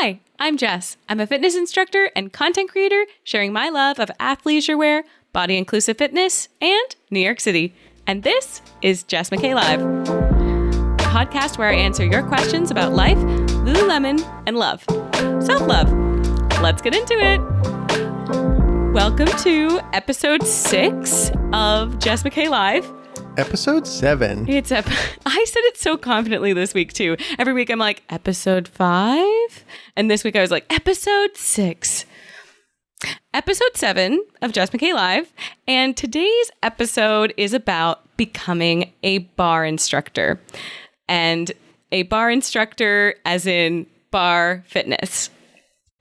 Hi, I'm Jess. I'm a fitness instructor and content creator sharing my love of athleisure wear, body-inclusive fitness, and New York City. And this is Jess McKay Live, a podcast where I answer your questions about life, Lululemon, and love. Self-love. Let's get into it. Welcome to episode 6 of Jess McKay Live. Episode 7. I said it so confidently this week too. Every week I'm like, episode 5? And this week I was like, episode 6. Episode 7 of Jess McKay Live. And today's episode is about becoming a bar instructor. And a bar instructor as in bar fitness.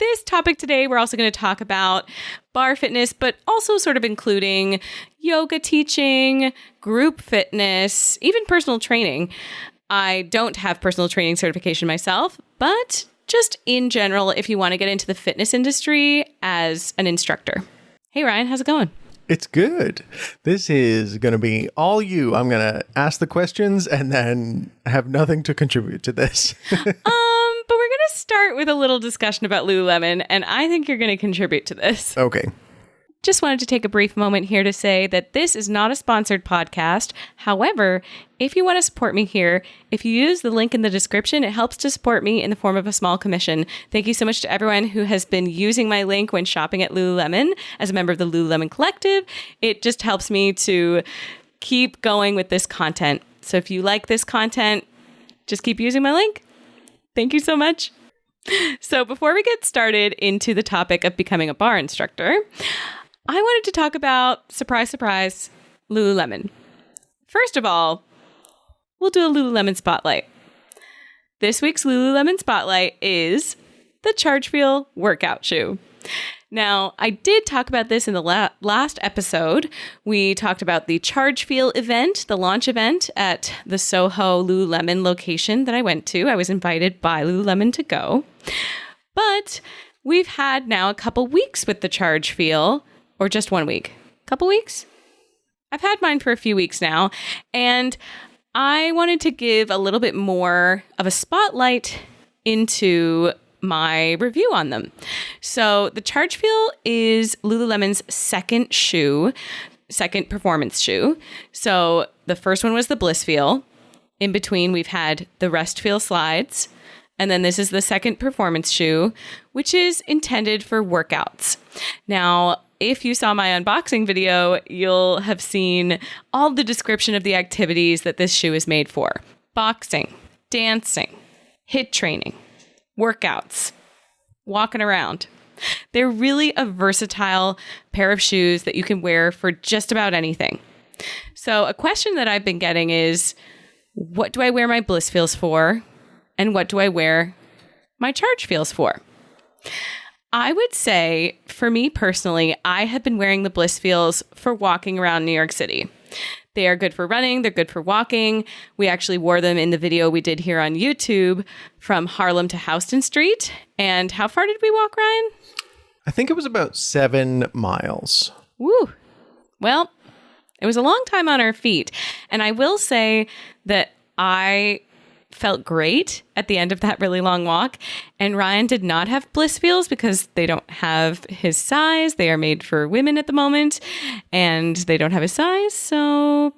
This topic today, we're also going to talk about bar fitness, but also sort of including yoga teaching, group fitness, even personal training. I don't have personal training certification myself, but just in general, if you want to get into the fitness industry as an instructor. Hey, Ryan, how's it going? It's good. This is going to be all you. I'm going to ask the questions and then have nothing to contribute to this. But we're going to start with a little discussion about Lululemon, and I think you're going to contribute to this. Okay. Just wanted to take a brief moment here to say that this is not a sponsored podcast. However, if you want to support me here, if you use the link in the description, it helps to support me in the form of a small commission. Thank you so much to everyone who has been using my link when shopping at Lululemon as a member of the Lululemon Collective. It just helps me to keep going with this content. So if you like this content, just keep using my link. Thank you so much. So before we get started into the topic of becoming a bar instructor, I wanted to talk about, surprise, surprise, Lululemon. First of all, we'll do a Lululemon Spotlight. This week's Lululemon Spotlight is the Charge Feel workout shoe. Now, I did talk about this in the last episode. We talked about the Charge Feel event, the launch event at the Soho Lululemon location that I went to. I was invited by Lululemon to go. But we've had now a couple weeks with the Charge Feel, or just 1 week? Couple weeks? I've had mine for a few weeks now, and I wanted to give a little bit more of a spotlight into my review on them. So the Charge Feel is Lululemon's second performance shoe. So the first one was the Bliss Feel. In between, we've had the Rest Feel slides. And then this is the second performance shoe, which is intended for workouts. Now, if you saw my unboxing video, you'll have seen all the description of the activities that this shoe is made for. Boxing, dancing, HIIT training, workouts, walking around. They're really a versatile pair of shoes that you can wear for just about anything. So a question that I've been getting is, what do I wear my Bliss Feels for? And what do I wear my Charge Feels for? I would say, for me personally, I have been wearing the Bliss Feels for walking around New York City. They are good for running. They're good for walking. We actually wore them in the video we did here on YouTube from Harlem to Houston Street. And how far did we walk, Ryan? I think it was about 7 miles. Woo. Well, it was a long time on our feet. And I will say that I felt great at the end of that really long walk. And Ryan did not have Bliss Feels because they don't have his size. They are made for women at the moment and they don't have his size. So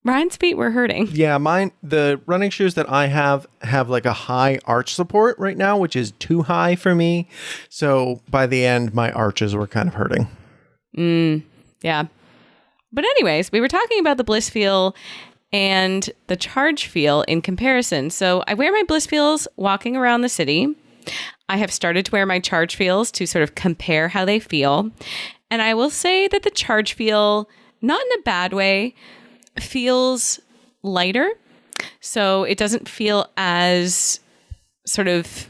Ryan's feet were hurting. Yeah, the running shoes that I have like a high arch support right now, which is too high for me. So by the end, my arches were kind of hurting. Yeah. But anyways, we were talking about the Bliss Feel and the Charge Feel in comparison. So I wear my Bliss Feels walking around the city. I have started to wear my Charge Feels to sort of compare how they feel. And I will say that the Charge Feel, not in a bad way, feels lighter. So it doesn't feel as sort of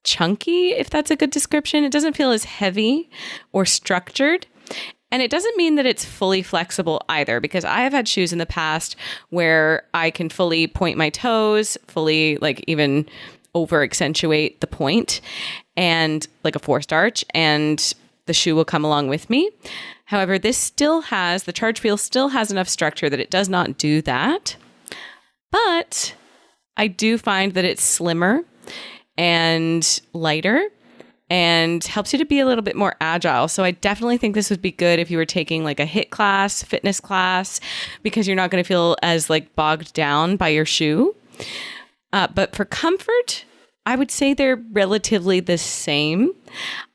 chunky, if that's a good description. It doesn't feel as heavy or structured. And it doesn't mean that it's fully flexible either, because I have had shoes in the past where I can fully point my toes, fully like even over accentuate the point and like a forced arch, and the shoe will come along with me. However, the Charge Feel still has enough structure that it does not do that. But I do find that it's slimmer and lighter, and helps you to be a little bit more agile. So I definitely think this would be good if you were taking like a HIIT class, fitness class, because you're not going to feel as like bogged down by your shoe. But for comfort, I would say they're relatively the same.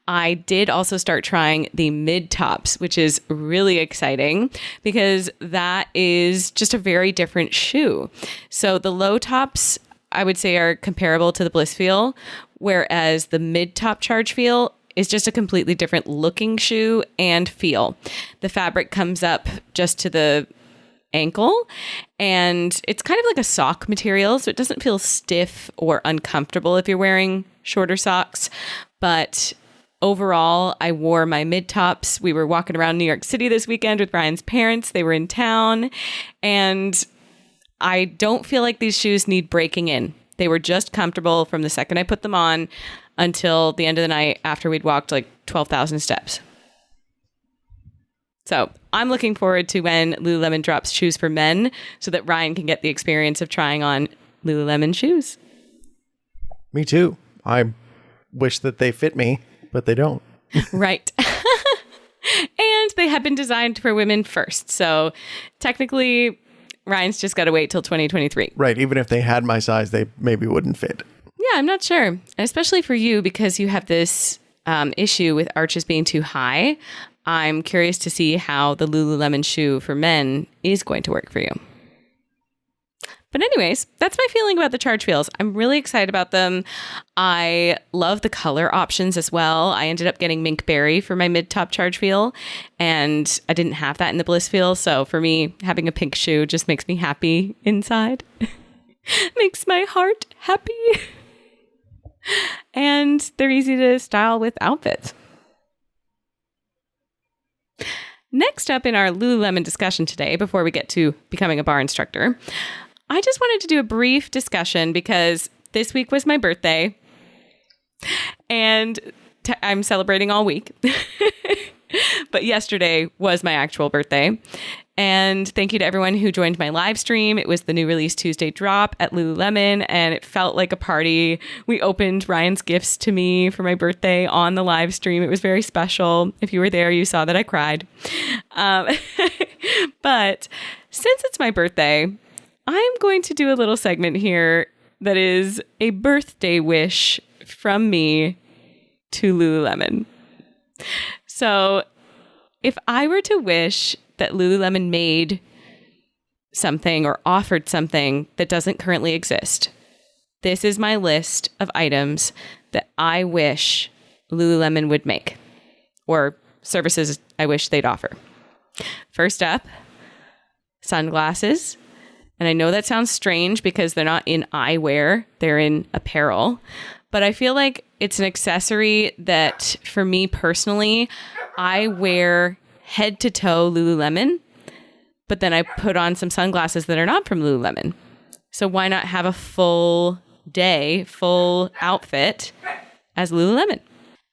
I did also start trying the mid tops, which is really exciting because that is just a very different shoe. So the low tops, I would say, are comparable to the Blissfeel, whereas the mid top Chargefeel is just a completely different looking shoe and feel. The fabric comes up just to the ankle, and it's kind of like a sock material, so it doesn't feel stiff or uncomfortable if you're wearing shorter socks. But overall, I wore my mid tops. We were walking around New York City this weekend with Ryan's parents. They were in town, and I don't feel like these shoes need breaking in. They were just comfortable from the second I put them on until the end of the night after we'd walked like 12,000 steps. So I'm looking forward to when Lululemon drops shoes for men so that Ryan can get the experience of trying on Lululemon shoes. Me too. I wish that they fit me, but they don't. Right. And they have been designed for women first. So technically, Ryan's just got to wait till 2023. Right. Even if they had my size, they maybe wouldn't fit. Yeah, I'm not sure. And especially for you, because you have this issue with arches being too high. I'm curious to see how the Lululemon shoe for men is going to work for you. But anyways, that's my feeling about the Chargefeels. I'm really excited about them. I love the color options as well. I ended up getting Mink Berry for my mid-top Chargefeel, and I didn't have that in the Blissfeel. So for me, having a pink shoe just makes me happy inside. Makes my heart happy. And they're easy to style with outfits. Next up in our Lululemon discussion today, before we get to becoming a bar instructor, I just wanted to do a brief discussion because this week was my birthday and I'm celebrating all week. But yesterday was my actual birthday. And thank you to everyone who joined my live stream. It was the new release Tuesday drop at Lululemon, and it felt like a party. We opened Ryan's gifts to me for my birthday on the live stream. It was very special. If you were there, you saw that I cried. But since it's my birthday, I'm going to do a little segment here that is a birthday wish from me to Lululemon. So if I were to wish that Lululemon made something or offered something that doesn't currently exist, this is my list of items that I wish Lululemon would make, or services I wish they'd offer. First up, sunglasses. And I know that sounds strange because they're not in eyewear, they're in apparel. But I feel like it's an accessory that, for me personally, I wear head to toe Lululemon, but then I put on some sunglasses that are not from Lululemon. So why not have a full day, full outfit as Lululemon?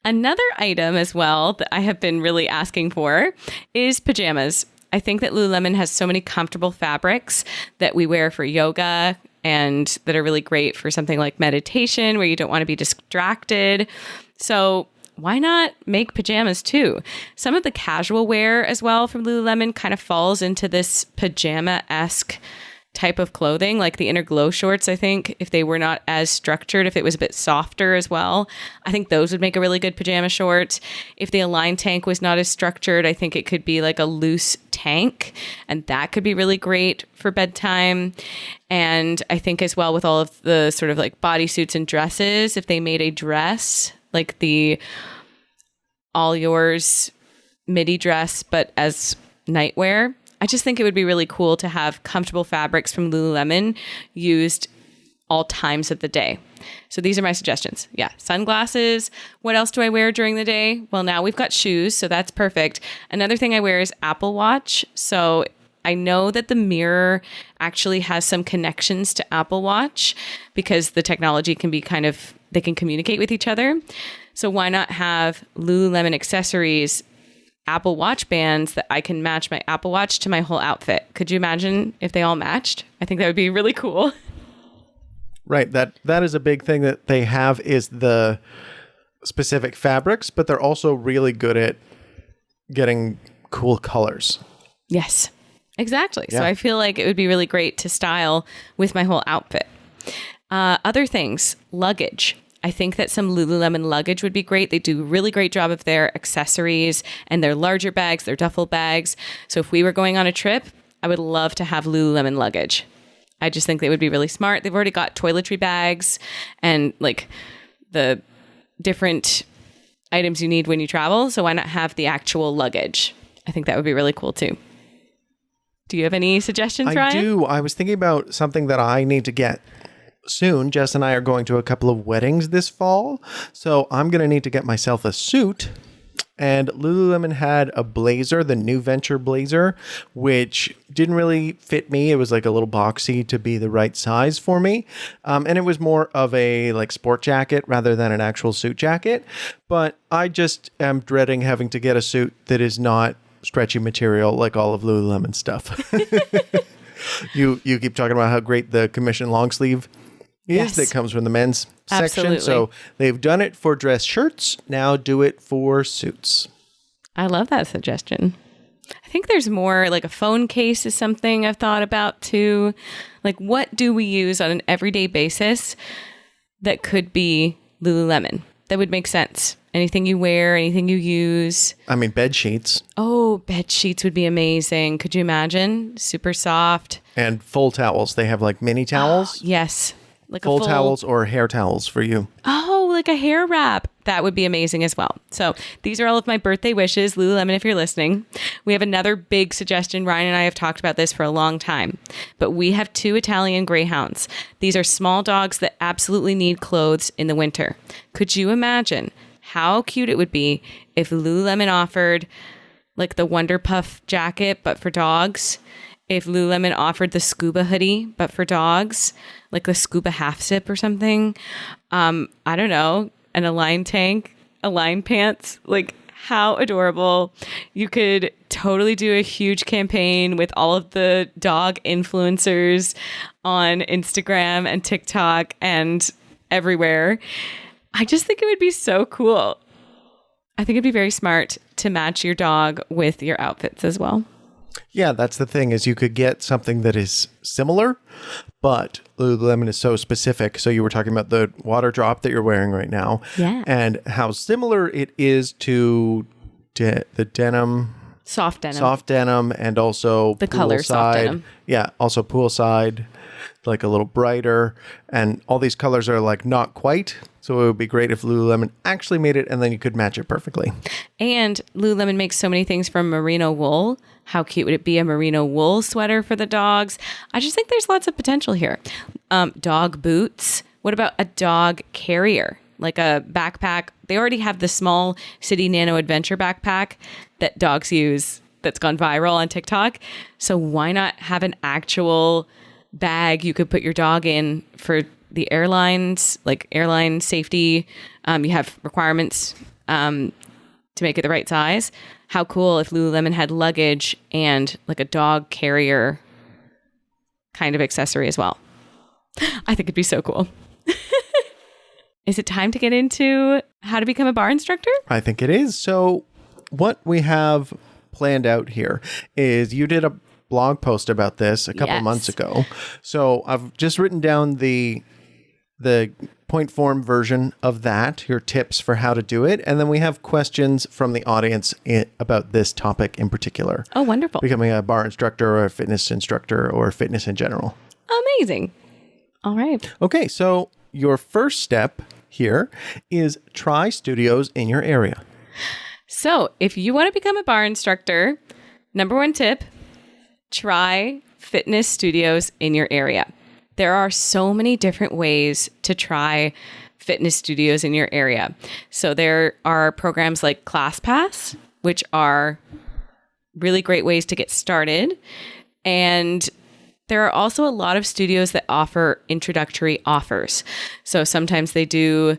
Another item as well that I have been really asking for is pajamas. I think that Lululemon has so many comfortable fabrics that we wear for yoga and that are really great for something like meditation where you don't want to be distracted. So why not make pajamas too? Some of the casual wear as well from Lululemon kind of falls into this pajama-esque type of clothing, like the inner glow shorts. I think if they were not as structured, if it was a bit softer as well, I think those would make a really good pajama short. If the Align tank was not as structured, I think it could be like a loose tank, and that could be really great for bedtime. And I think as well with all of the sort of like bodysuits and dresses, if they made a dress like the All Yours midi dress, but as nightwear, I just think it would be really cool to have comfortable fabrics from Lululemon used all times of the day. So these are my suggestions. Yeah, sunglasses. What else do I wear during the day? Well, now we've got shoes, so that's perfect. Another thing I wear is Apple Watch. So I know that the mirror actually has some connections to Apple Watch because the technology can be they can communicate with each other. So why not have Lululemon Accessories Apple Watch bands that I can match my Apple Watch to my whole outfit? Could you imagine if they all matched? I think that would be really cool. Right. That is a big thing that they have is the specific fabrics, but they're also really good at getting cool colors. Yes, exactly. Yeah. So I feel like it would be really great to style with my whole outfit. Other things, luggage. I think that some Lululemon luggage would be great. They do a really great job of their accessories and their larger bags, their duffel bags. So if we were going on a trip, I would love to have Lululemon luggage. I just think they would be really smart. They've already got toiletry bags and like the different items you need when you travel. So why not have the actual luggage? I think that would be really cool too. Do you have any suggestions, Ryan? I do. I was thinking about something that I need to get soon. Jess and I are going to a couple of weddings this fall. So I'm going to need to get myself a suit. And Lululemon had a blazer, the New Venture blazer, which didn't really fit me. It was like a little boxy to be the right size for me. And it was more of a like sport jacket rather than an actual suit jacket. But I just am dreading having to get a suit that is not stretchy material like all of Lululemon stuff. You keep talking about how great the commission long sleeve is. Yes. That comes from the men's Absolutely. section. So they've done it for dress shirts. Now do it for suits. I love that suggestion. I think there's more, like a phone case is something I've thought about too. Like, what do we use on an everyday basis that could be Lululemon? That would make sense. Anything you wear, anything you use. I mean, bed sheets. Oh, bed sheets would be amazing. Could you imagine? Super soft. And full towels. They have like mini towels. Yes. Like Full a full towels or hair towels for you. Oh, like a hair wrap. That would be amazing as well. So these are all of my birthday wishes. Lululemon, if you're listening. We have another big suggestion. Ryan and I have talked about this for a long time, but we have 2 Italian Greyhounds. These are small dogs that absolutely need clothes in the winter. Could you imagine how cute it would be if Lululemon offered like the Wonder Puff jacket, but for dogs? If Lululemon offered the scuba hoodie, but for dogs, like the scuba half zip or something. I don't know, an Align tank, Align pants, like how adorable. You could totally do a huge campaign with all of the dog influencers on Instagram and TikTok and everywhere. I just think it would be so cool. I think it'd be very smart to match your dog with your outfits as well. Yeah, that's the thing is you could get something that is similar, but Lululemon is so specific. So you were talking about the water drop that you're wearing right now. Yeah. And how similar it is to the denim. Soft denim. Soft denim and also The color soft denim. Yeah, also poolside, like a little brighter. And all these colors are like not quite. So it would be great if Lululemon actually made it and then you could match it perfectly. And Lululemon makes so many things from merino wool. How cute would it be, a merino wool sweater for the dogs? I just think there's lots of potential here. Dog boots. What about a dog carrier? Like a backpack. They already have the small City Nano Adventure backpack that dogs use that's gone viral on TikTok. So why not have an actual bag you could put your dog in for the airlines, like airline safety? You have requirements to make it the right size. How cool if Lululemon had luggage and like a dog carrier kind of accessory as well. I think it'd be so cool. Is it time to get into how to become a bar instructor? I think it is. So what we have planned out here is you did a blog post about this a couple months ago. So I've just written down the point form version of that, your tips for how to do it. And then we have questions from the audience about this topic in particular. Oh, wonderful. Becoming a bar instructor or a fitness instructor or fitness in general. Amazing. All right. Okay, so your first step here is try studios in your area. So if you want to become a bar instructor, number 1 tip, try fitness studios in your area. There are so many different ways to try fitness studios in your area. So there are programs like ClassPass, which are really great ways to get started. And there are also a lot of studios that offer introductory offers. So sometimes they do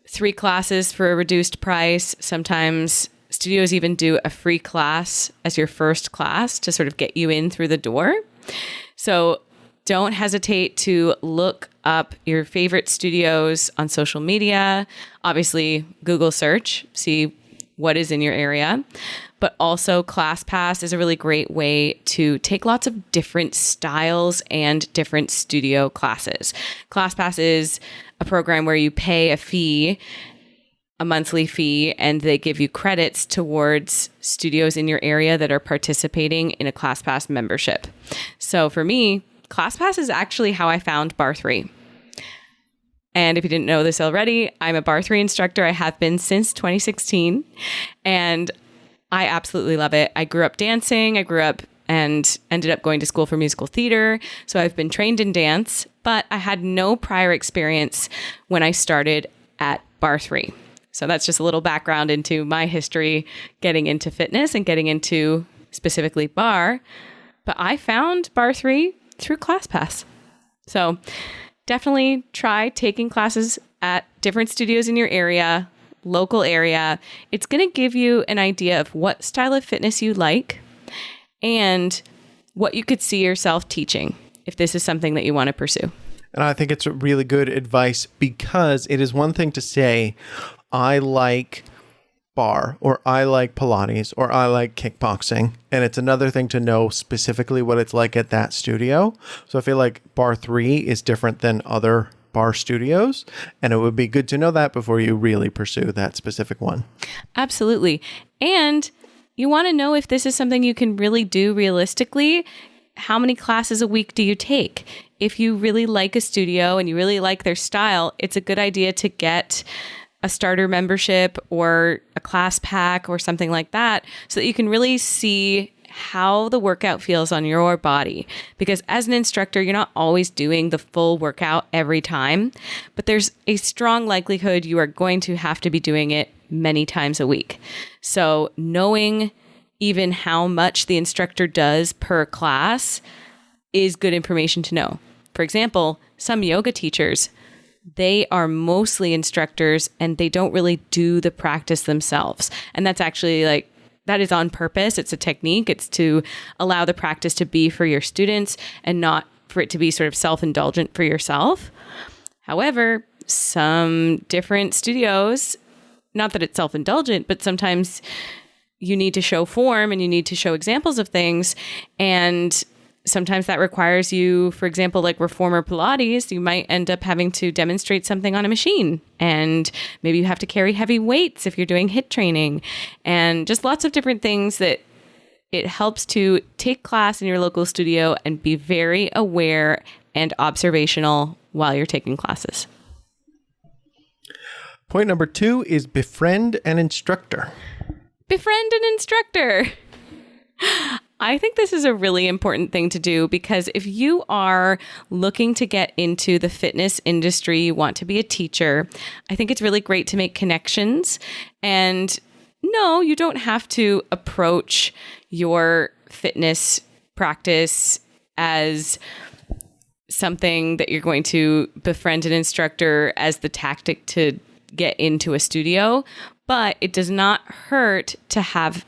3 classes for a reduced price. Sometimes studios even do a free class as your first class to sort of get you in through the door. So don't hesitate to look up your favorite studios on social media. Obviously, Google search, see what is in your area. But also ClassPass is a really great way to take lots of different styles and different studio classes. ClassPass is a program where you pay a monthly fee, and they give you credits towards studios in your area that are participating in a ClassPass membership. So for me, ClassPass is actually how I found Bar 3. And if you didn't know this already, I'm a Bar 3 instructor. I have been since 2016, and I absolutely love it. I grew up dancing. I grew up and ended up going to school for musical theater. So I've been trained in dance, but I had no prior experience when I started at Bar 3. So that's just a little background into my history getting into fitness and getting into specifically bar. But I found Bar 3 through ClassPass. So definitely try taking classes at different studios in your area, local area. It's going to give you an idea of what style of fitness you like and what you could see yourself teaching if this is something that you want to pursue. And I think it's really good advice, because it is one thing to say, I like bar, or I like Pilates, or I like kickboxing. And it's another thing to know specifically what it's like at that studio. So I feel like Bar 3 is different than other bar studios, and it would be good to know that before you really pursue that specific one. Absolutely. And you want to know if this is something you can really do realistically. How many classes a week do you take? If you really like a studio and you really like their style, it's a good idea to get a starter membership or a class pack or something like that, so that you can really see how the workout feels on your body. Because as an instructor, you're not always doing the full workout every time, but there's a strong likelihood you are going to have to be doing it many times a week. So knowing even how much the instructor does per class is good information to know. For example, some yoga teachers, they are mostly instructors and they don't really do the practice themselves. And that's actually that is on purpose. It's a technique. It's to allow the practice to be for your students and not for it to be sort of self-indulgent for yourself. However, some different studios, not that it's self-indulgent, but sometimes you need to show form and you need to show examples of things. And sometimes that requires you, for example, like reformer Pilates, you might end up having to demonstrate something on a machine. And maybe you have to carry heavy weights if you're doing HIIT training, and just lots of different things that it helps to take class in your local studio and be very aware and observational while you're taking classes. Point number 2 is befriend an instructor. Befriend an instructor. I think this is a really important thing to do, because if you are looking to get into the fitness industry, you want to be a teacher, I think it's really great to make connections. And no, you don't have to approach your fitness practice as something that you're going to befriend an instructor as the tactic to get into a studio, but it does not hurt to have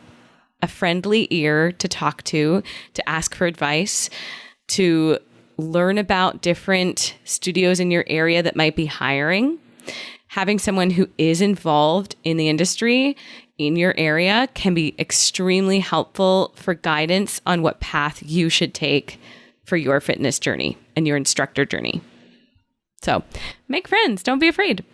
a friendly ear to talk to ask for advice, to learn about different studios in your area that might be hiring. Having someone who is involved in the industry in your area can be extremely helpful for guidance on what path you should take for your fitness journey and your instructor journey. So make friends. Don't be afraid.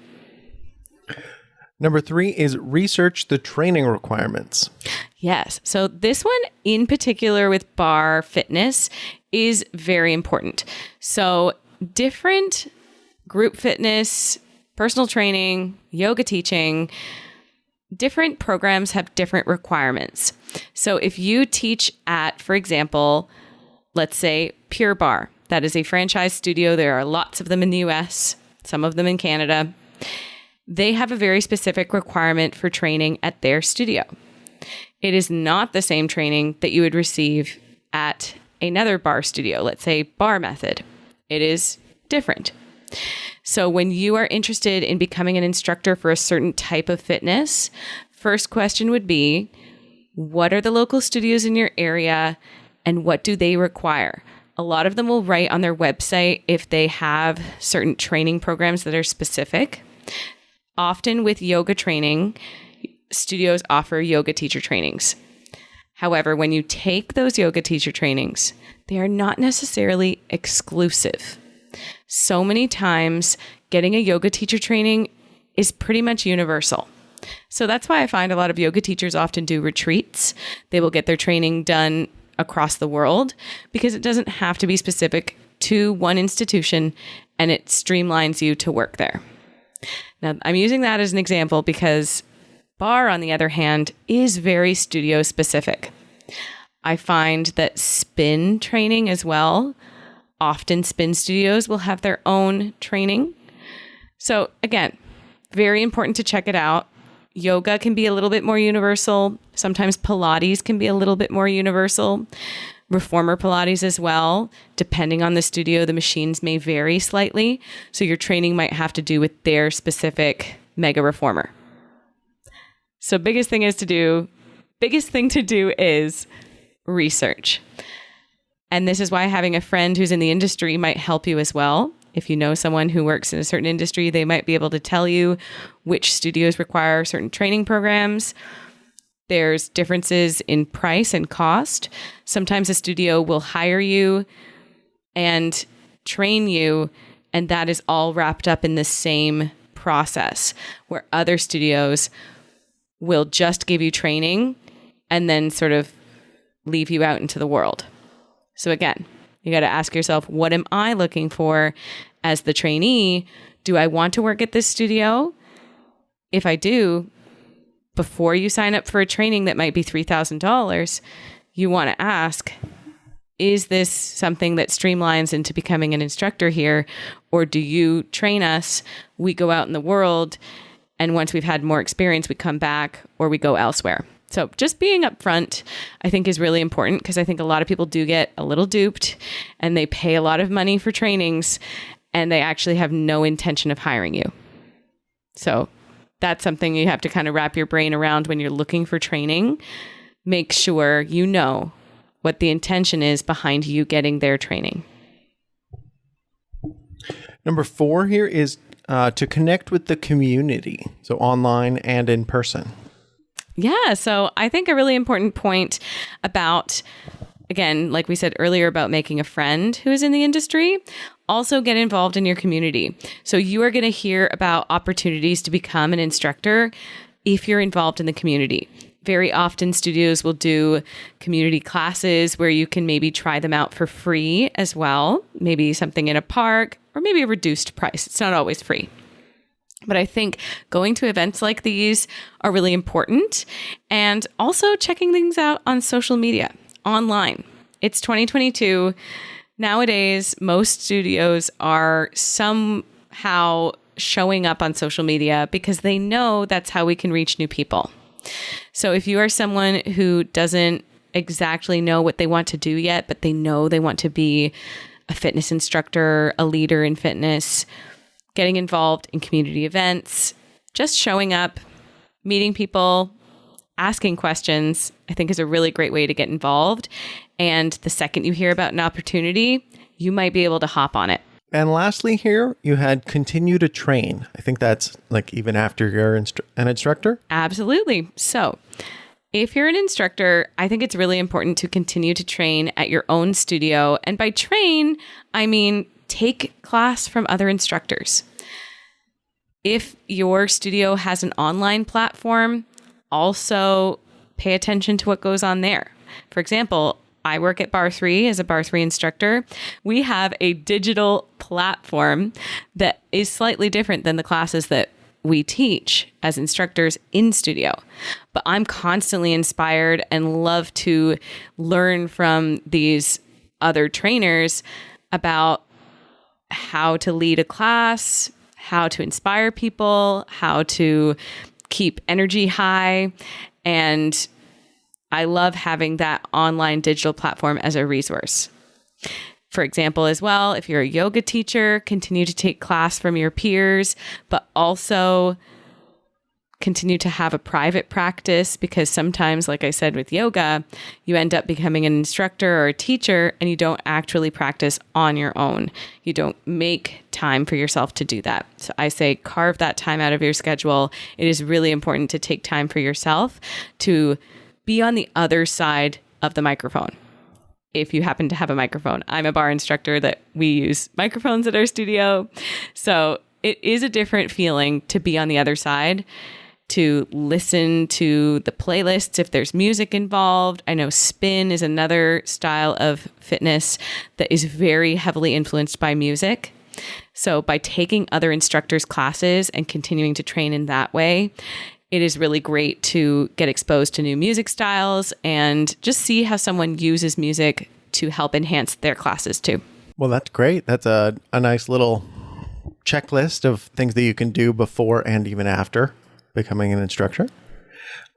Number 3 is research the training requirements. Yes. So this one in particular with bar fitness is very important. So different group fitness, personal training, yoga teaching, different programs have different requirements. So if you teach at, for example, let's say Pure Barre, that is a franchise studio. There are lots of them in the US, some of them in Canada. They have a very specific requirement for training at their studio. It is not the same training that you would receive at another bar studio, let's say Bar Method. It is different. So when you are interested in becoming an instructor for a certain type of fitness, first question would be, what are the local studios in your area and what do they require? A lot of them will write on their website if they have certain training programs that are specific. Often with yoga training, studios offer yoga teacher trainings. However, when you take those yoga teacher trainings, they are not necessarily exclusive. So many times, getting a yoga teacher training is pretty much universal. So that's why I find a lot of yoga teachers often do retreats. They will get their training done across the world because it doesn't have to be specific to one institution, and it streamlines you to work there. Now, I'm using that as an example because barre, on the other hand, is very studio specific. I find that spin training as well. Often spin studios will have their own training. So again, very important to check it out. Yoga can be a little bit more universal. Sometimes Pilates can be a little bit more universal. Reformer Pilates as well. Depending on the studio, the machines may vary slightly. So your training might have to do with their specific mega reformer. So biggest thing to do is research. And this is why having a friend who's in the industry might help you as well. If you know someone who works in a certain industry, they might be able to tell you which studios require certain training programs. There's differences in price and cost. Sometimes a studio will hire you and train you, and that is all wrapped up in the same process, where other studios will just give you training and then sort of leave you out into the world. So again, you got to ask yourself, what am I looking for as the trainee? Do I want to work at this studio? If I do, before you sign up for a training that might be $3,000, you want to ask, is this something that streamlines into becoming an instructor here? Or do you train us? We go out in the world, and once we've had more experience, we come back or we go elsewhere. So just being upfront, I think, is really important, because I think a lot of people do get a little duped and they pay a lot of money for trainings and they actually have no intention of hiring you. So that's something you have to kind of wrap your brain around when you're looking for training. Make sure you know what the intention is behind you getting their training. Number 4 here is to connect with the community, so online and in person. Yeah, so I think a really important point about, again, like we said earlier, about making a friend who is in the industry, also get involved in your community. So you are going to hear about opportunities to become an instructor if you're involved in the community. Very often studios will do community classes where you can maybe try them out for free as well. Maybe something in a park, or maybe a reduced price. It's not always free. But I think going to events like these are really important, and also checking things out on social media, online. It's 2022. Nowadays, most studios are somehow showing up on social media because they know that's how we can reach new people. So if you are someone who doesn't exactly know what they want to do yet, but they know they want to be a fitness instructor, a leader in fitness, getting involved in community events, just showing up, meeting people, asking questions, I think is a really great way to get involved. And the second you hear about an opportunity, you might be able to hop on it. And lastly here, you had continue to train. I think that's like even after you're an instructor? Absolutely. So if you're an instructor, I think it's really important to continue to train at your own studio. And by train, I mean take class from other instructors. If your studio has an online platform, also pay attention to what goes on there. For example, I work at Barre 3 as a Barre 3 instructor. We have a digital platform that is slightly different than the classes that we teach as instructors in studio. But I'm constantly inspired and love to learn from these other trainers about how to lead a class, how to inspire people, how to keep energy high. And I love having that online digital platform as a resource. For example, as well, if you're a yoga teacher, continue to take class from your peers, but also continue to have a private practice, because sometimes, like I said, with yoga, you end up becoming an instructor or a teacher and you don't actually practice on your own. You don't make time for yourself to do that. So I say carve that time out of your schedule. It is really important to take time for yourself to be on the other side of the microphone. If you happen to have a microphone, I'm a bar instructor that we use microphones at our studio. So it is a different feeling to be on the other side, to listen to the playlists if there's music involved. I know spin is another style of fitness that is very heavily influenced by music. So by taking other instructors' classes and continuing to train in that way, it is really great to get exposed to new music styles and just see how someone uses music to help enhance their classes too. Well, that's great. That's a nice little checklist of things that you can do before and even after becoming an instructor.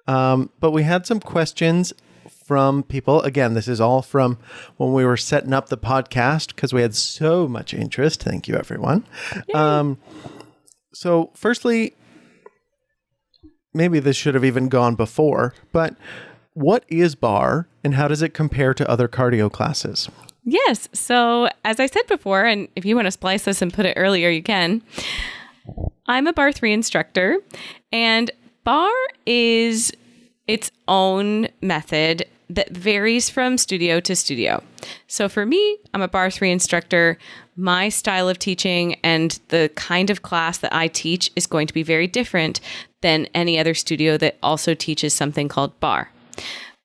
But we had some questions from people. Again, this is all from when we were setting up the podcast because we had so much interest. Thank you, everyone. So firstly, maybe this should have even gone before, but what is bar and how does it compare to other cardio classes? Yes. So as I said before, and if you want to splice this and put it earlier, you can. I'm a bar 3 instructor, and bar is its own method that varies from studio to studio. So for me, I'm a bar 3 instructor. My style of teaching and the kind of class that I teach is going to be very different than any other studio that also teaches something called bar.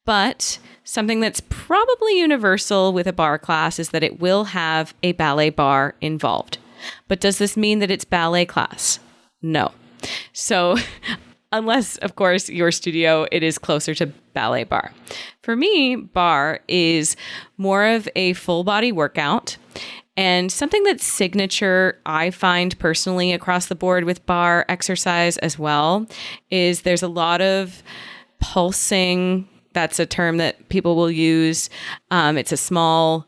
But something that's probably universal with a bar class is that it will have a ballet bar involved. But does this mean that it's ballet class? No. So unless, of course, your studio, it is closer to ballet bar. For me, bar is more of a full body workout. And something that's signature, I find personally across the board with bar exercise as well, is there's a lot of pulsing. That's a term that people will use. It's a small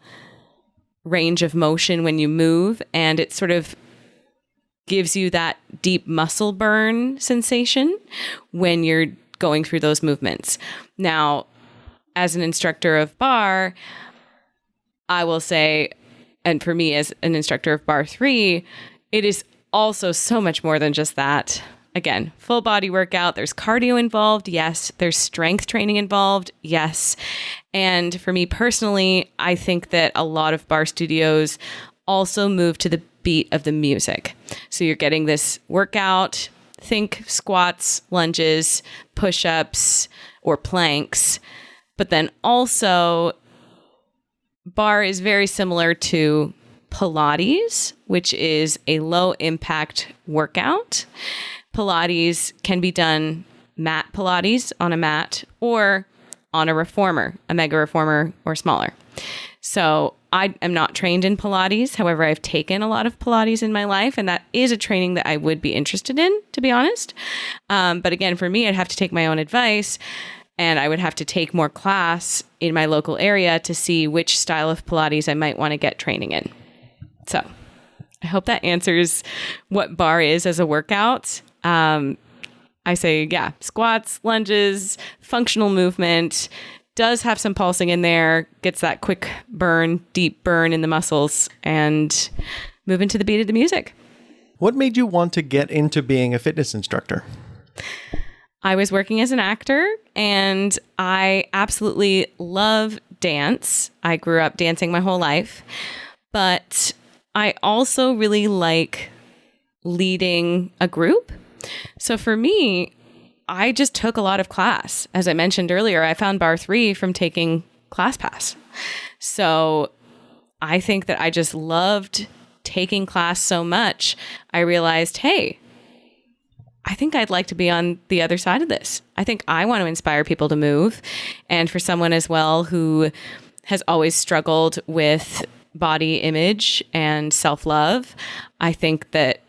range of motion when you move, and it sort of gives you that deep muscle burn sensation when you're going through those movements. Now, as an instructor of bar, I will say, and for me as an instructor of bar 3, it is also so much more than just that. Again, full body workout. There's cardio involved. Yes. There's strength training involved. Yes. And for me personally, I think that a lot of bar studios also move to the beat of the music. So you're getting this workout, think squats, lunges, push-ups, or planks. But then also bar is very similar to Pilates, which is a low impact workout. Pilates can be done mat Pilates on a mat or on a reformer, a mega reformer or smaller. So I am not trained in Pilates. However, I've taken a lot of Pilates in my life, and that is a training that I would be interested in, to be honest. But again, for me, I'd have to take my own advice, and I would have to take more class in my local area to see which style of Pilates I might want to get training in. So I hope that answers what bar is as a workout. I say, yeah, squats, lunges, functional movement, does have some pulsing in there, gets that quick burn, deep burn in the muscles, and move into the beat of the music. What made you want to get into being a fitness instructor? I was working as an actor, and I absolutely love dance. I grew up dancing my whole life, but I also really like leading a group. So for me, I just took a lot of class. As I mentioned earlier, I found bar 3 from taking ClassPass. So I think that I just loved taking class so much. I realized, hey, I think I'd like to be on the other side of this. I think I want to inspire people to move. And for someone as well who has always struggled with body image and self-love, I think that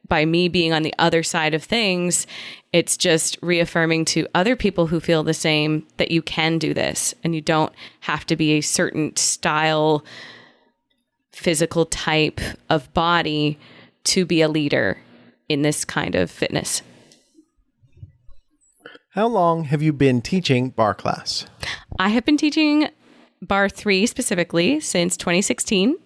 by me being on the other side of things, it's just reaffirming to other people who feel the same that you can do this and you don't have to be a certain style, physical type of body to be a leader in this kind of fitness. How long have you been teaching bar class? I have been teaching Bar 3 specifically since 2016.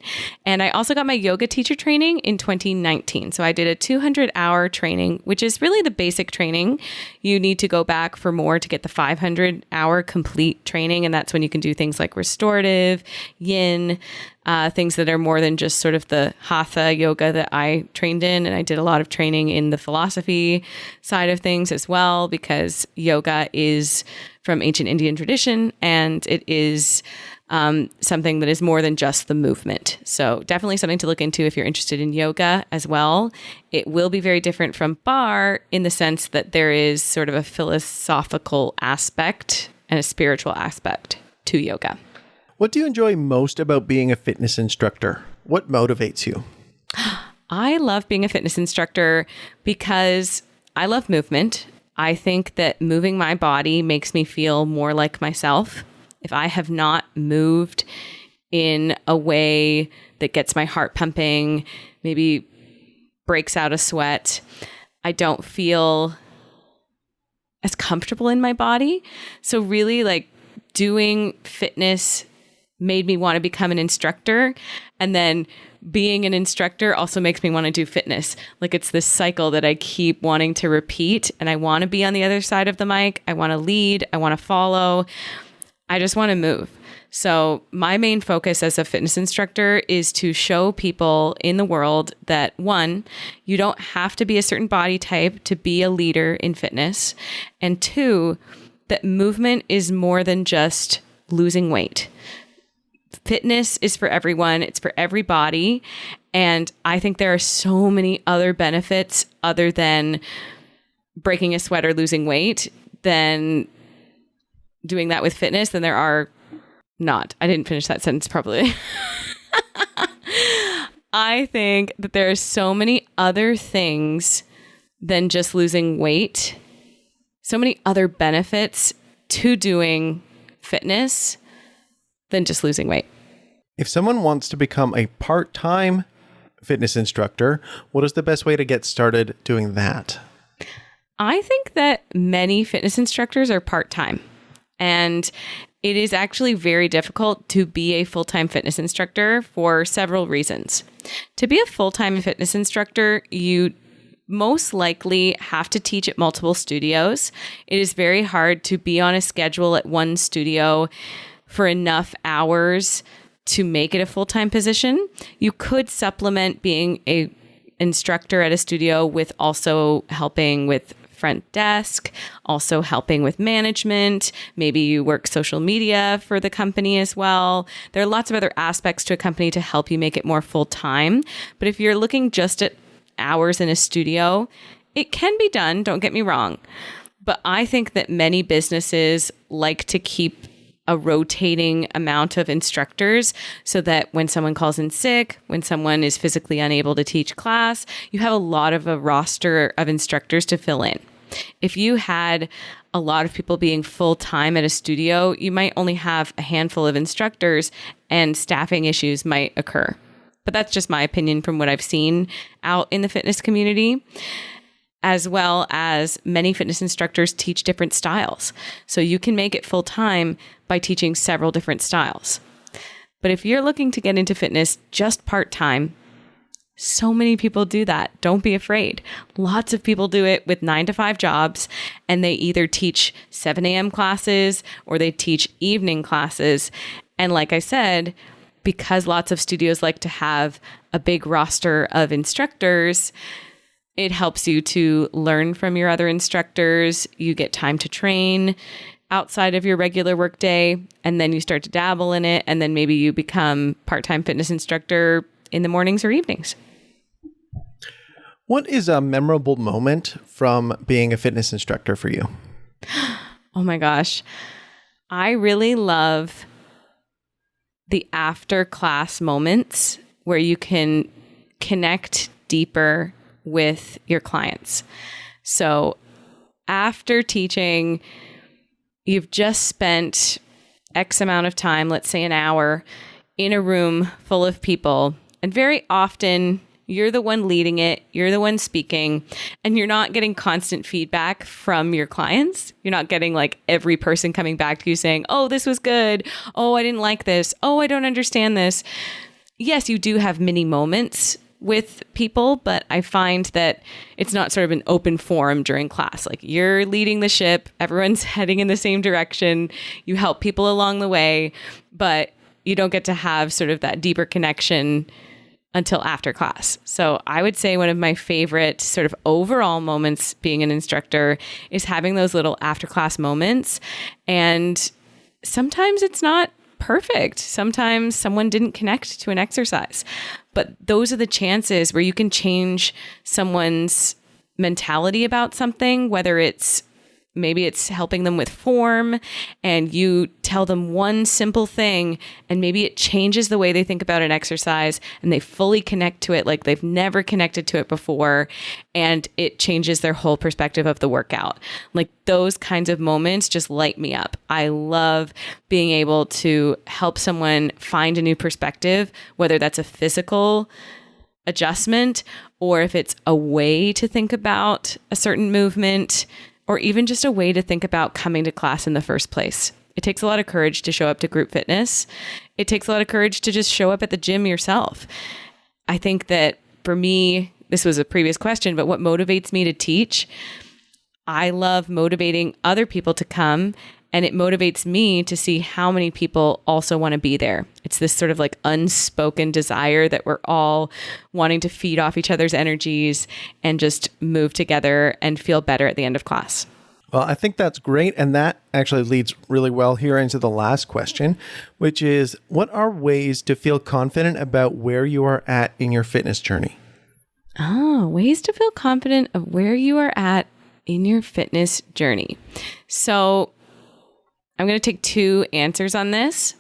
And I also got my yoga teacher training in 2019. So I did a 200-hour training, which is really the basic training. You need to go back for more to get the 500-hour complete training. And that's when you can do things like restorative, yin, things that are more than just sort of the hatha yoga that I trained in. And I did a lot of training in the philosophy side of things as well, because yoga is from ancient Indian tradition, and it is something that is more than just the movement. So definitely something to look into if you're interested in yoga as well. It will be very different from bar in the sense that there is sort of a philosophical aspect and a spiritual aspect to yoga. What do you enjoy most about being a fitness instructor? What motivates you? I love being a fitness instructor because I love movement. I think that moving my body makes me feel more like myself. If I have not moved in a way that gets my heart pumping, maybe breaks out a sweat, I don't feel as comfortable in my body. So really, like, doing fitness made me want to become an instructor. And then being an instructor also makes me want to do fitness. Like, it's this cycle that I keep wanting to repeat, and I want to be on the other side of the mic. I want to lead. I want to follow. I just want to move. So my main focus as a fitness instructor is to show people in the world that, one, you don't have to be a certain body type to be a leader in fitness. And two, that movement is more than just losing weight. Fitness is for everyone. It's for everybody. And I think there are so many other benefits other than breaking a sweat or losing weight than doing that with fitness than there are not. I didn't finish that sentence properly. I think that there are so many other things than just losing weight, so many other benefits to doing fitness than just losing weight. If someone wants to become a part-time fitness instructor, what is the best way to get started doing that? I think that many fitness instructors are part-time, and it is actually very difficult to be a full-time fitness instructor for several reasons. To be a full-time fitness instructor, you most likely have to teach at multiple studios. It is very hard to be on a schedule at one studio for enough hours to make it a full-time position. You could supplement being a instructor at a studio with also helping with front desk, also helping with management. Maybe you work social media for the company as well. There are lots of other aspects to a company to help you make it more full-time. But if you're looking just at hours in a studio, it can be done, don't get me wrong. But I think that many businesses like to keep a rotating amount of instructors so that when someone calls in sick, when someone is physically unable to teach class, you have a lot of a roster of instructors to fill in. If you had a lot of people being full-time at a studio, you might only have a handful of instructors and staffing issues might occur. But that's just my opinion from what I've seen out in the fitness community. As well as many fitness instructors teach different styles. So you can make it full-time by teaching several different styles. But if you're looking to get into fitness just part-time, so many people do that. Don't be afraid. Lots of people do it with 9-to-5 jobs, and they either teach 7 a.m. classes or they teach evening classes. And like I said, because lots of studios like to have a big roster of instructors, it helps you to learn from your other instructors. You get time to train outside of your regular workday, and then you start to dabble in it, and then maybe you become part-time fitness instructor in the mornings or evenings. What is a memorable moment from being a fitness instructor for you? Oh my gosh. I really love the after-class moments where you can connect deeper with your clients. So after teaching, you've just spent X amount of time, let's say an hour, in a room full of people. And very often You're the one leading it. You're the one speaking, and you're not getting constant feedback from your clients. You're not getting like every person coming back to you saying, oh, this was good. Oh, I didn't like this. Oh, I don't understand this. Yes, you do have mini moments with people, but I find that it's not sort of an open forum during class. Like you're leading the ship, everyone's heading in the same direction. You help people along the way, but you don't get to have sort of that deeper connection until after class. So I would say one of my favorite sort of overall moments being an instructor is having those little after class moments. And sometimes it's not perfect. Sometimes someone didn't connect to an exercise, but those are the chances where you can change someone's mentality about something, whether maybe it's helping them with form and you tell them one simple thing and maybe it changes the way they think about an exercise and they fully connect to it like they've never connected to it before, and it changes their whole perspective of the workout. Like those kinds of moments just light me up. I love being able to help someone find a new perspective, whether that's a physical adjustment or if it's a way to think about a certain movement, or even just a way to think about coming to class in the first place. It takes a lot of courage to show up to group fitness. It takes a lot of courage to just show up at the gym yourself. I think that for me, this was a previous question, but what motivates me to teach, I love motivating other people to come, and it motivates me to see how many people also want to be there. It's this sort of like unspoken desire that we're all wanting to feed off each other's energies and just move together and feel better at the end of class. Well, I think that's great. And that actually leads really well here into the last question, which is, what are ways to feel confident about where you are at in your fitness journey? Oh, ways to feel confident of where you are at in your fitness journey. So I'm going to take two answers on this.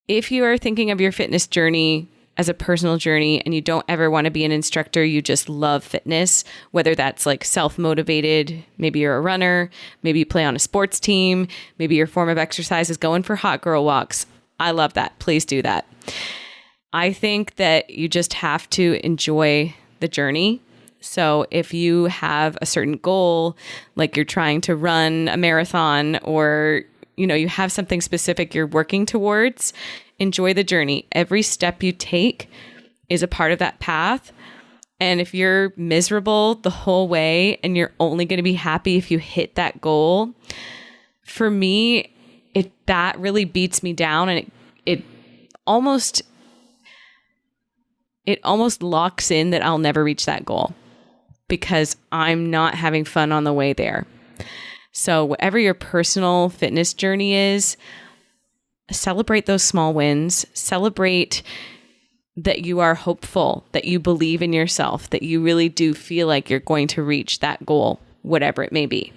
If you are thinking of your fitness journey as a personal journey and you don't ever want to be an instructor, you just love fitness, whether that's like self-motivated, maybe you're a runner, maybe you play on a sports team, maybe your form of exercise is going for hot girl walks. I love that. Please do that. I think that you just have to enjoy the journey. So if you have a certain goal, like you're trying to run a marathon or, you have something specific you're working towards, enjoy the journey. Every step you take is a part of that path. And if you're miserable the whole way and you're only going to be happy if you hit that goal, for me, that really beats me down, and it almost locks in that I'll never reach that goal, because I'm not having fun on the way there. So whatever your personal fitness journey is, celebrate those small wins. Celebrate that you are hopeful, that you believe in yourself, that you really do feel like you're going to reach that goal, whatever it may be.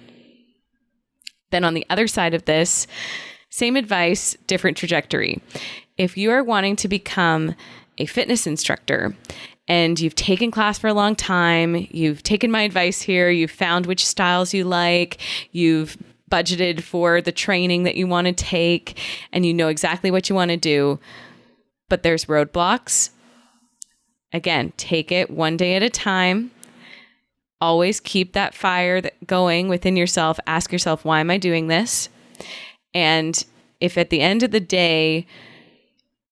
Then on the other side of this, same advice, different trajectory. If you are wanting to become a fitness instructor and you've taken class for a long time, you've taken my advice here, you've found which styles you like, you've budgeted for the training that you want to take, and you know exactly what you want to do, but there's roadblocks. Again, take it one day at a time. Always keep that fire going within yourself. Ask yourself, why am I doing this? And if at the end of the day,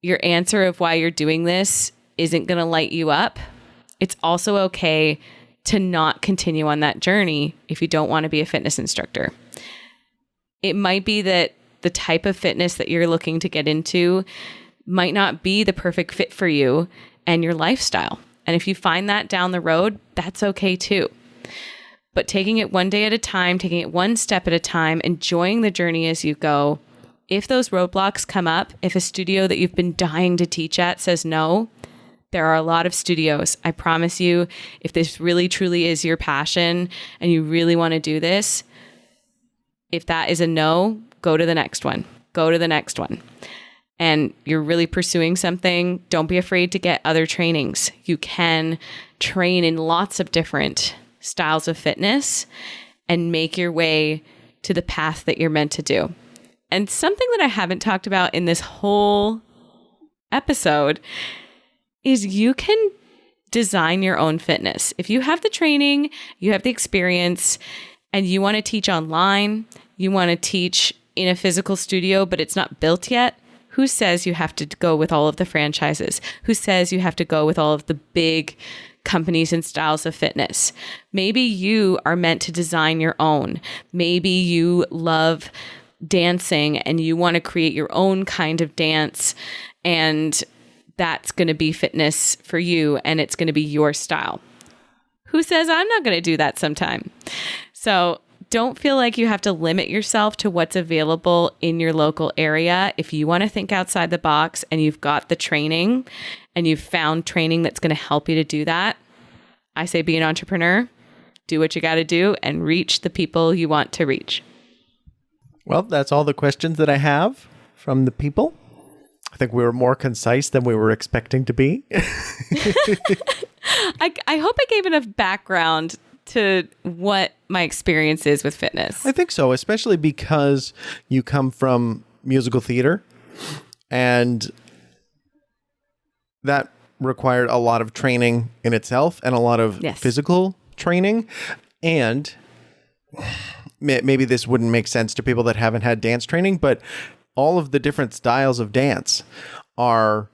your answer of why you're doing this isn't going to light you up, it's also okay to not continue on that journey if you don't want to be a fitness instructor. It might be that the type of fitness that you're looking to get into might not be the perfect fit for you and your lifestyle. And if you find that down the road, that's okay too. But taking it one day at a time, taking it one step at a time, enjoying the journey as you go. If those roadblocks come up, if a studio that you've been dying to teach at says no, there are a lot of studios. I promise you, if this really truly is your passion and you really want to do this, if that is a no, go to the next one. Go to the next one. And you're really pursuing something, don't be afraid to get other trainings. You can train in lots of different styles of fitness and make your way to the path that you're meant to do. And something that I haven't talked about in this whole episode is you can design your own fitness. If you have the training, you have the experience, and you want to teach online, you want to teach in a physical studio, but it's not built yet, who says you have to go with all of the franchises? Who says you have to go with all of the big companies and styles of fitness? Maybe you are meant to design your own. Maybe you love dancing and you want to create your own kind of dance, and that's going to be fitness for you and it's going to be your style. Who says I'm not going to do that sometime? So don't feel like you have to limit yourself to what's available in your local area. If you want to think outside the box and you've got the training and you've found training that's going to help you to do that, I say be an entrepreneur, do what you got to do, and reach the people you want to reach. Well, that's all the questions that I have from the people. I think we were more concise than we were expecting to be. I hope I gave enough background to what my experience is with fitness. I think so, especially because you come from musical theater, and that required a lot of training in itself and a lot of physical training. And maybe this wouldn't make sense to people that haven't had dance training, but all of the different styles of dance are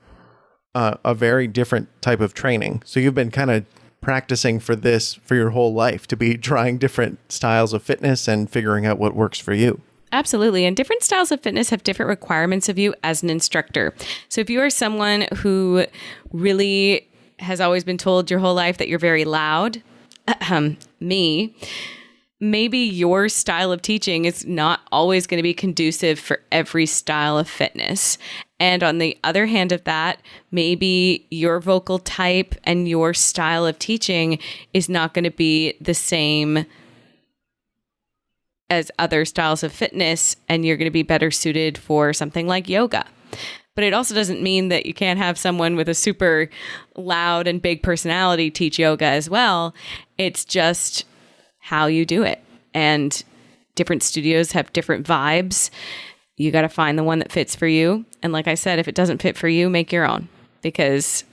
a very different type of training. So you've been kind of practicing for this for your whole life, to be trying different styles of fitness and figuring out what works for you. Absolutely. And different styles of fitness have different requirements of you as an instructor. So if you are someone who really has always been told your whole life that you're very loud, maybe your style of teaching is not always going to be conducive for every style of fitness. And on the other hand of that, maybe your vocal type and your style of teaching is not going to be the same as other styles of fitness, and you're going to be better suited for something like yoga. But it also doesn't mean that you can't have someone with a super loud and big personality teach yoga as well. It's just how you do it. And different studios have different vibes. You got to find the one that fits for you. And like I said, if it doesn't fit for you, make your own. Because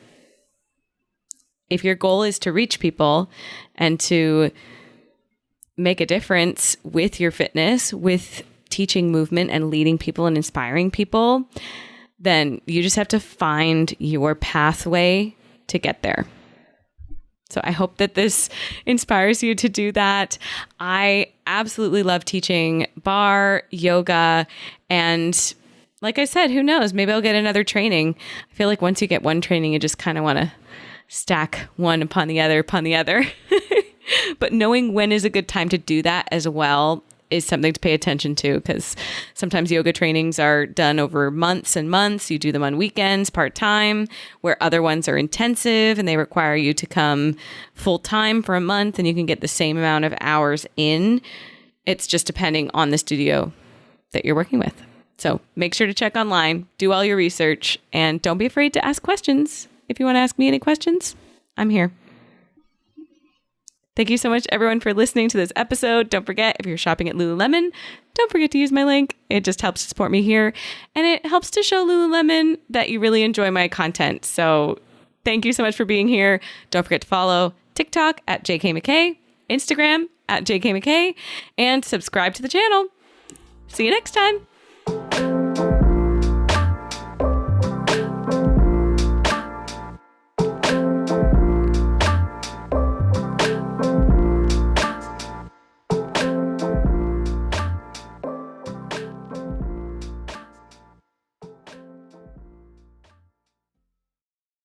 if your goal is to reach people and to make a difference with your fitness, with teaching movement and leading people and inspiring people, then you just have to find your pathway to get there. So I hope that this inspires you to do that. I absolutely love teaching barre, yoga, and like I said, who knows? Maybe I'll get another training. I feel like once you get one training, you just kind of want to stack one upon the other. But knowing when is a good time to do that as well is something to pay attention to, because sometimes yoga trainings are done over months and months. You do them on weekends, part-time, where other ones are intensive and they require you to come full-time for a month, and you can get the same amount of hours in. It's just depending on the studio that you're working with. So make sure to check online, do all your research, and don't be afraid to ask questions. If you want to ask me any questions, I'm here. Thank you so much, everyone, for listening to this episode. Don't forget, if you're shopping at Lululemon, don't forget to use my link. It just helps to support me here, and it helps to show Lululemon that you really enjoy my content. So thank you so much for being here. Don't forget to follow TikTok at JK McKay, Instagram at JK McKay, and subscribe to the channel. See you next time.